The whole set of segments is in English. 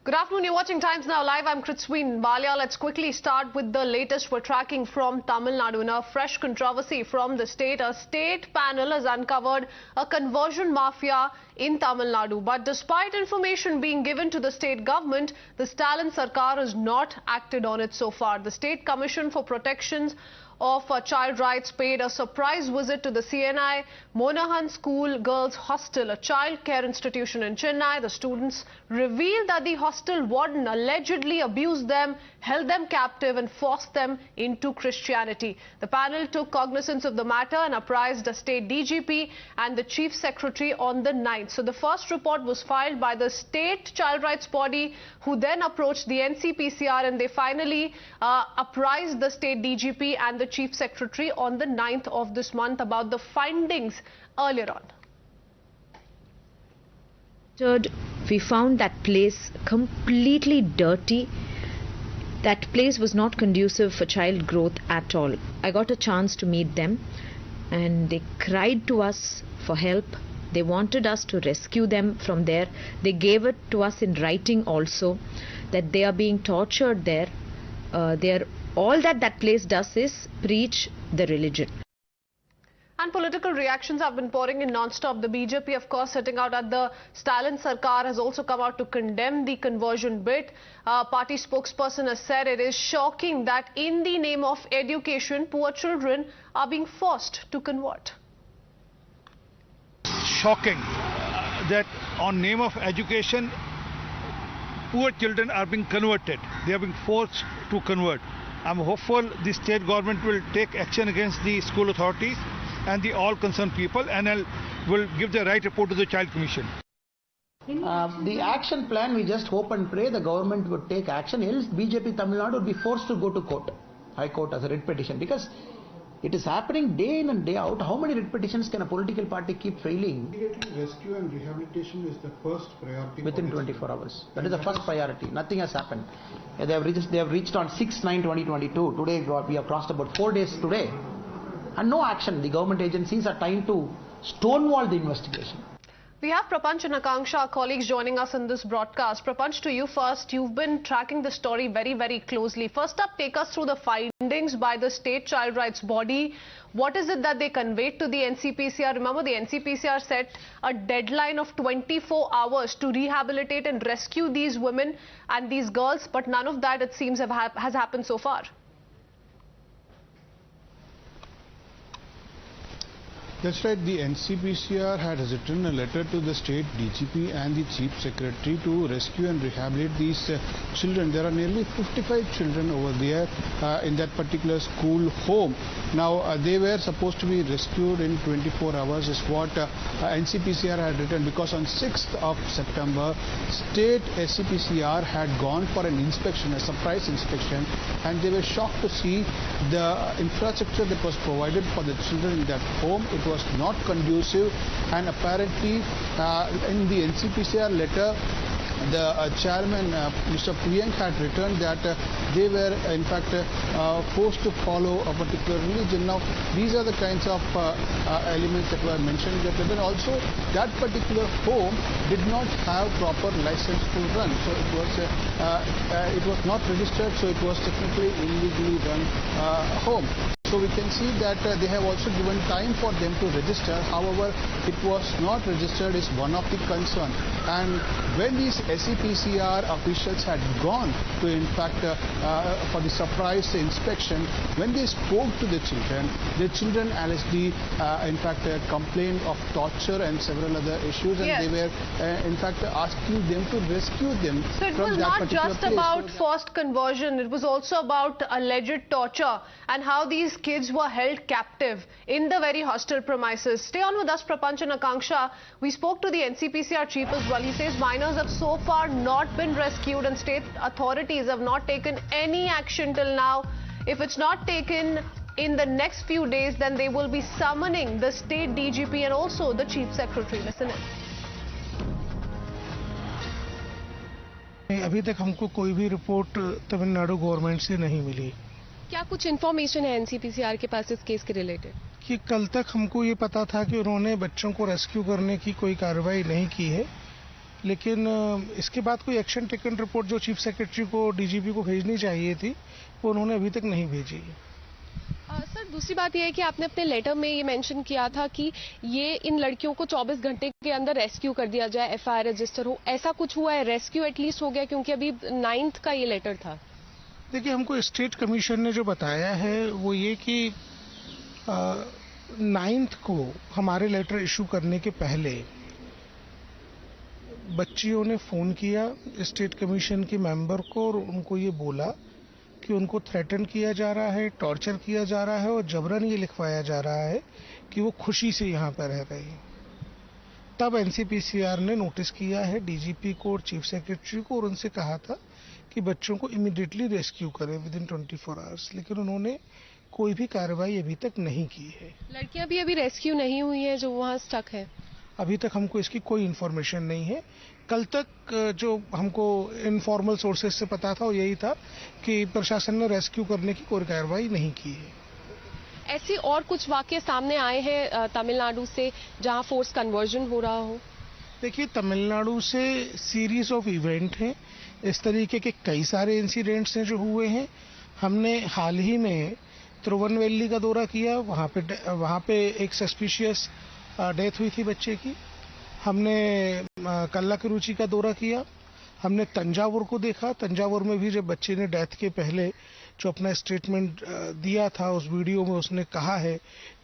Good afternoon, you're watching Times Now Live. I'm Kritsween Balia. Let's quickly start with the latest we're tracking from Tamil Nadu. In a fresh controversy from the state, a state panel has uncovered a conversion mafia in Tamil Nadu. But despite information being given to the state government, the Stalin Sarkar has not acted on it so far. The State Commission for Protections of Child Rights paid a surprise visit to the Chennai Girls Hostel, a child care institution in Chennai. The students revealed that the hostel warden allegedly abused them, held them captive and forced them into Christianity. The panel took cognizance of the matter and apprised the state DGP and the chief secretary on the 9th. So the first report was filed by the state child rights body, who then approached the SCPCR, and they finally apprised the state DGP and the chief secretary on the 9th of this month about the findings earlier on. We found that place completely dirty. That place was not conducive for child growth at all. I got a chance to meet them and they cried to us for help. They wanted us to rescue them from there. They gave it to us in writing also, that they are being tortured there. All that place does is preach the religion. And political reactions have been pouring in non-stop. The BJP, of course, sitting out at the Stalin Sarkar, has also come out to condemn the conversion bit. Party spokesperson has said it is shocking that in the name of education, poor children are being forced to convert. Shocking that on name of education, poor children are being converted. They are being forced to convert. I'm hopeful the state government will take action against the school authorities and the all concerned people, and will give the right report to the Child Commission. The action plan, we just hope and pray the government would take action, else BJP Tamil Nadu would be forced to go to court, High Court, as a writ petition, because it is happening day in and day out. How many writ petitions can a political party keep failing? Rescue and rehabilitation is the first priority. Within 24 hours. That is the first priority. Nothing has happened. They have reached on 6/9/2022. Today we have crossed about 4 days today. And no action. The government agencies are trying to stonewall the investigation. We have Prapanch and Akanksha, our colleagues, joining us in this broadcast. Prapanch, to you first. You've been tracking the story very, very closely. First up, take us through the findings by the state child rights body. What is it that they conveyed to the NCPCR? Remember, the NCPCR set a deadline of 24 hours to rehabilitate and rescue these women and these girls, but none of that, it seems, has happened so far. That's right. The NCPCR had written a letter to the state DGP and the chief secretary to rescue and rehabilitate these children. There are nearly 55 children over there in that particular school home. Now, they were supposed to be rescued in 24 hours is what NCPCR had written, because on 6th of September, state SCPCR had gone for an inspection, a surprise inspection, and they were shocked to see the infrastructure that was provided for the children in that home. It was not conducive, and apparently in the NCPCR letter, the chairman, Mr. Priyank, had written that they were in fact forced to follow a particular religion. Now, these are the kinds of elements that were mentioned in that letter. Also, that particular home did not have proper license to run, so it was not registered, so it was technically illegally run home. So we can see that they have also given time for them to register. However, it was not registered is one of the concern. And when these SCPCR officials had gone to, in fact, for the surprise inspection, when they spoke to the children allegedly, in fact, complained of torture and several other issues, and yes, they were, in fact, asking them to rescue them. So it was not just about forced conversion, it was also about alleged torture and how these kids were held captive in the very hostel premises. Stay on with us, Prapanch and Akanksha. We spoke to the NCPCR chief as well. He says minors have so far not been rescued and state authorities have not taken any action till now. If it's not taken in the next few days, then they will be summoning the state DGP and also the chief secretary. Listen in. अभी तक हमको कोई भी report Tamil Nadu government से नहीं मिली। क्या कुछ information है एनसीपीसीआर के पास इस केस के रिलेटेड? कि कल तक हमको ये पता था कि उन्होंने बच्चों को रेस्क्यू करने की कोई कार्रवाई नहीं की है लेकिन इसके बाद कोई एक्शन टेकन रिपोर्ट जो चीफ सेक्रेटरी को डीजीपी को भेजनी चाहिए थी वो उन्होंने अभी तक नहीं भेजी। सर दूसरी बात यह है कि आपने अपने लेटर में ये मेंशन किया था कि ये इन लड़कियों को 24 घंटे के अंदर रेस्क्यू कर दिया जाए, एफआईआर रजिस्टर हो, ऐसा कुछ हुआ है? रेस्क्यू एटलीस्ट हो गया? क्योंकि अभी 9th का ये लेटर था। देखिए, हमको स्टेट कमीशन ने जो बताया है वो ये कि 9th को हमारे लेटर इशू करने के पहले बच्चियों ने फोन किया स्टेट कमीशन के मेंबर को और उनको ये बोला कि उनको थ्रेटन किया जा रहा है, टॉर्चर किया जा रहा है और जबरन ये लिखवाया जा रहा है कि वो खुशी से यहाँ पर रह रहे हैं। तब एनसीपीसीआर ने नोटिस किया है डीजीपी को और चीफ सेक्रेटरी को और उनसे कहा था कि बच्चों को इमीडिएटली रेस्क्यू करें विद इन 24 आवर्स, लेकिन उन्होंने कोई भी कार्रवाई अभी तक नहीं की है। लड़कियां भी अभी रेस्क्यू नहीं हुई हैं जो वहाँ स्टक है? अभी तक हमको इसकी कोई इन्फॉर्मेशन नहीं है। कल तक जो हमको इनफॉर्मल सोर्सेज से पता था वो यही था कि प्रशासन ने रेस्क्यू करने की कोई कार्रवाई नहीं की है। ऐसे और कुछ वाकये सामने आए हैं तमिलनाडु से जहां फोर्स कन्वर्जन हो रहा हो? देखिए, तमिलनाडु से सीरीज ऑफ इवेंट हैं, इस तरीके के कई सारे इंसिडेंट्स हैं जो हुए हैं। हमने हाल ही में तिरुवनवेली का दौरा किया, वहाँ पे एक सस्पिशियस डेथ हुई थी बच्चे की। हमने कल्लाकुरुचि का दौरा किया, हमने तंजावुर को देखा। तंजावुर में भी जब बच्चे ने डेथ के पहले जो अपना स्टेटमेंट दिया था, उस वीडियो में उसने कहा है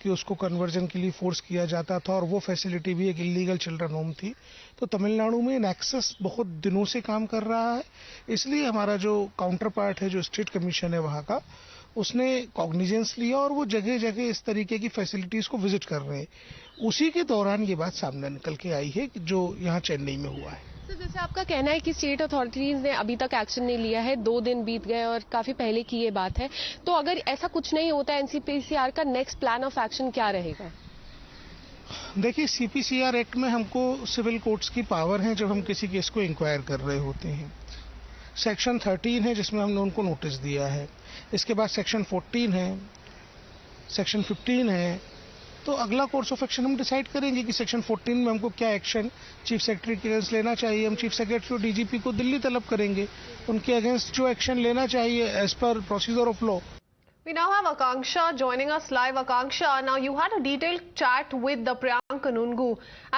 कि उसको कन्वर्जन के लिए फोर्स किया जाता था और वो फैसिलिटी भी एक इलीगल चिल्ड्रन होम थी। तो तमिलनाडु में नेक्सस बहुत दिनों से काम कर रहा है, इसलिए हमारा जो काउंटर पार्ट है, जो स्टेट कमीशन है वहाँ का, उसने कॉग्निजेंस लिया और वो जगह जगह इस तरीके की फैसिलिटीज को विजिट कर रहे हैं। उसी के दौरान ये बात सामने निकल के आई है जो यहाँ चेन्नई में हुआ है। सर, जैसे आपका कहना है कि स्टेट अथॉरिटीज ने अभी तक एक्शन नहीं लिया है, 2 दिन बीत गए और काफी पहले की ये बात है, तो अगर ऐसा कुछ नहीं होता एनसीपीसीआर का नेक्स्ट प्लान ऑफ एक्शन क्या रहेगा? देखिए, सीपीसीआर एक्ट में हमको सिविल कोर्ट्स की पावर है जब हम किसी केस को इंक्वायर कर रहे होते हैं। सेक्शन 13 है जिसमें हमने उनको नोटिस दिया है, इसके बाद सेक्शन 14 है, सेक्शन 15 है। तो अगला कोर्स ऑफ एक्शन हम डिसाइड करेंगे कि सेक्शन 14 में हमको क्या एक्शन चीफ सेक्रेटरी के अगेंस्ट लेना चाहिए। हम चीफ सेक्रेटरी और डीजीपी को दिल्ली तलब करेंगे, उनके अगेंस्ट जो एक्शन लेना चाहिए as per procedure of law. We now have Akanksha joining us live. Akanksha, now you had a detailed chat with the Priyank Kanungu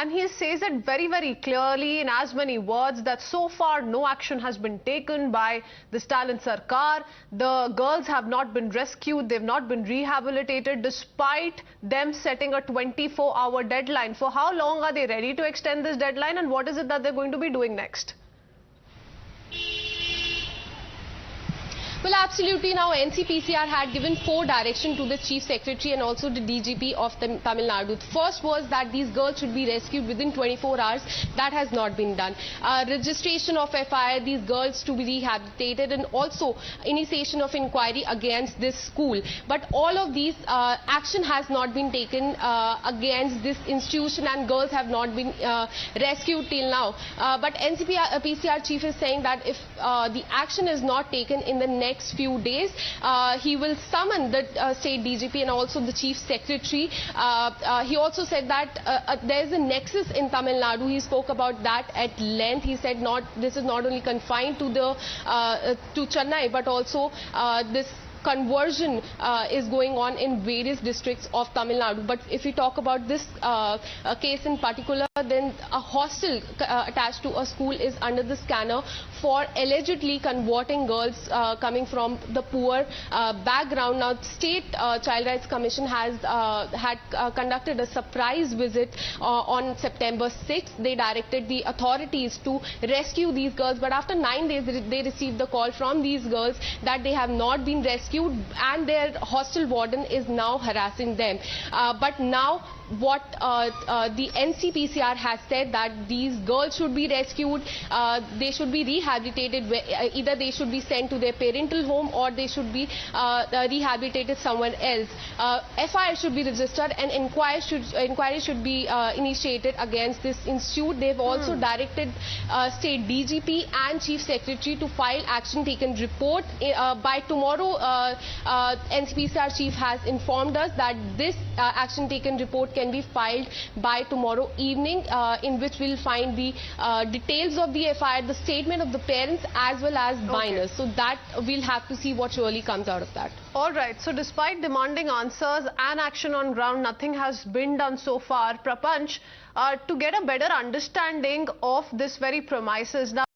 and he says it very, very clearly in as many words that so far no action has been taken by the Stalin Sarkar. The girls have not been rescued, they've not been rehabilitated despite them setting a 24-hour deadline. For how long are they ready to extend this deadline and what is it that they're going to be doing next? Well, absolutely. Now, NCPCR had given 4 directions to the Chief Secretary and also the DGP of Tamil Nadu. First was that these girls should be rescued within 24 hours. That has not been done. Registration of FIR, these girls to be rehabilitated, and also initiation of inquiry against this school. But all of these action has not been taken against this institution and girls have not been rescued till now. But NCPCR Chief is saying that if the action is not taken in the next few days, he will summon the state DGP and also the Chief Secretary. He also said that there is a nexus in Tamil Nadu. He spoke about that at length. He said this is not only confined to to Chennai, but also this conversion is going on in various districts of Tamil Nadu. But if we talk about this case in particular, then a hostel attached to a school is under the scanner for allegedly converting girls coming from the poor background. Now, State Child Rights Commission has had conducted a surprise visit on September 6th. They directed the authorities to rescue these girls, but after 9 days they received the call from these girls that they have not been rescued and their hostel warden is now harassing them. But now what the NCPCR has said that these girls should be rescued, they should be rehabilitated, either they should be sent to their parental home or they should be rehabilitated somewhere else. FIR should be registered and inquiry should be initiated against this institute. They've also directed State DGP and Chief Secretary to file action taken report. By tomorrow, NCPCR Chief has informed us that this action taken report can be filed by tomorrow evening, in which we'll find the details of the FIR, the statement of the parents as well as minors. So that we'll have to see what really comes out of that. All right. So despite demanding answers and action on ground, nothing has been done so far. Prapanch, to get a better understanding of this very premises. Now,